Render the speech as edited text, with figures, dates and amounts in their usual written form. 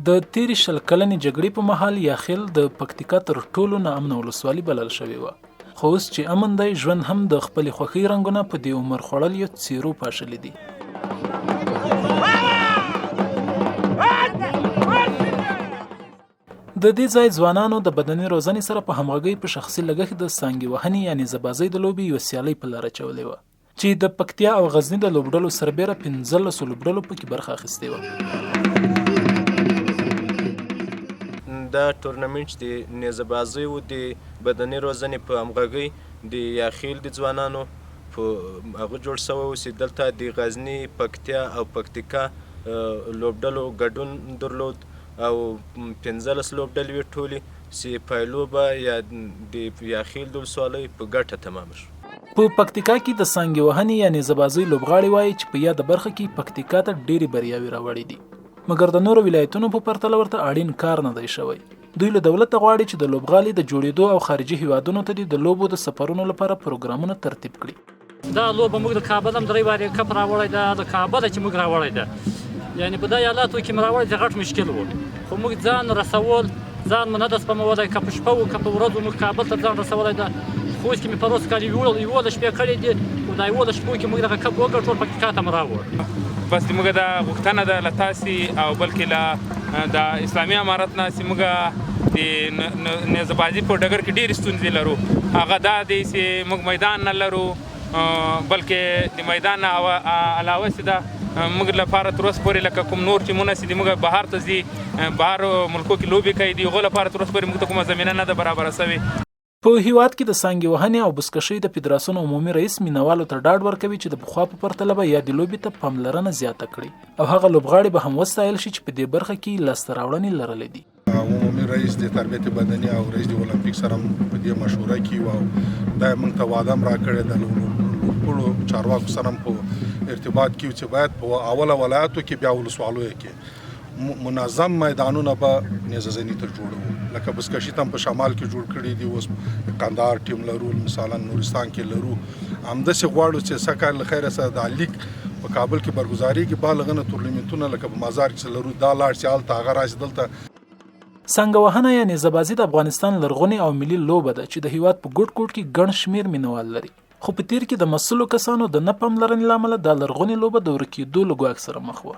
د تیرې شل کلنې جګړې په مهال یاخیل د پکتیکا تر ټولو ناامنه ولسوالي بلل شوې وه. خو اوس چې امن دی، ژوند هم د خپلې خوښۍ رنګونه په دې عمر خوړلیو څېرو پاشلي دي. د دې ځای ځوانانو د بدني روزنې سره په همغږۍ په شخصي لګښت د سانګې وهنې یعنې زبازۍ د لوبې یوه سیالۍ په لاره اچولې وه چې د پکتیا او غزني د لوبډلو سربیره 15 لوبډلو پکې برخه اخیستې وه. دا ټورنمنټ چې د نیزه‌بازۍ و د بدني روزنې په همغږۍ د یاخیل د ځوانانو په هغه جوړ شوی و چې دلته د غزني، پکتیا او پکتیکا لوبډلو ګډون درلود او 15 لوبډلې وې ټولې چې پایلوبه یا د یاخیل د ولسوالۍ په ګټه تمامه شوه. په پکتیکا کې د سانګې وهنې یا نیزه‌بازۍ لوبغاړي وایي چې په یاده برخه کې پکتیکا ته ډېرې بریاوې راوړې دي، مګر د نورو ولایتونو په پرتله ورته اړین کار نه دی شوی. دوی له دولته غواړي چې د لوبغالي د جوړېدو او خارجي هیوادونو ته د لوبو د سفرونو لپاره پروګرامونه ترتیب کړي. دا لوبه موږ د کابل هم درې وارې کپ راوړی ده، د کابل چې موږ راوړی ده، یعنې په دا ایالاتو کې مې راوړی غټ مشکل و، خو موږ ځان رسول، ځان مو نه ده سپمولی، که په شپه و که په ورځ موږ کابل ته ځان رسولی ده. خوست کې مې په روز کال 11 شپې کړې دي، خو دا 11 شپو کې موږ دغه کپ وګټو، پکتیکا ته مې راوړ. بس موږ دا غوښتنه ده له تاسې او بلکې له د اسلامي امارت نه چې موږ د نیزه‌بازي په ډګر کې ډېرې ستونزې لرو. هغه دا دی چې موږ میدان نه لرو، بلکې د میدان نه علاوه چې دا موږ لپاره تر اوسه پورې لکه کوم نور ټیمونه چې موږ بهر ته ځي، بهر ملکو کې لوبې کوي، د هغو لپاره تر اوسه پورې موږ ته کومه زمینه نه ده برابره شوې. په هیواد کې د سانګې وهنې او بزکشۍ د فدراسیون عمومي رئیس مینوالو ته ډاډ ورکوي چې د پخوا په پرتله به یادې لوبې ته پاملرنه زیاته کړي او هغه لوبغاړي به هم وستایل شي چې په دې برخه کې لاسته راوړنې لرلې دي. عمومي رئیس د تربیت بدني او رئیس د اولمپیک سره په دې مشوره کې او دا موږ ته وعده هم راکړې ده ټولو چارواکو سره په ارتباط کې چې باید په اوله ولایتو کې بیا ولسوالیو کې منظم میدانونه به نیزه‌زني ته جوړو، لکه بزکشي ته هم په شمال کې جوړ کړي دي، اوس کندهار ټیم لرو، مثلا نورستان کې لرو. همداسې غواړو چې سږ کال له خیره سره د لیګ په کابل کې برګزارېږي، بالغونه تورنمنټونه لکه په مزار کې لرو، دا لاړ چې هلته هغه راشي دلته. سانګه وهنه یا نیزه‌بازي د افغانستان لرغونې او ملي لوبه ده چې د هیواد په ګوټ ګوټ کې ګڼ شمېر مینوال لري، خو په تیر کې د مسلو کسانو د نه پاملرنې له امله دا لرغونې لوبه د ورکېدو له ګواښ سره مخ وه.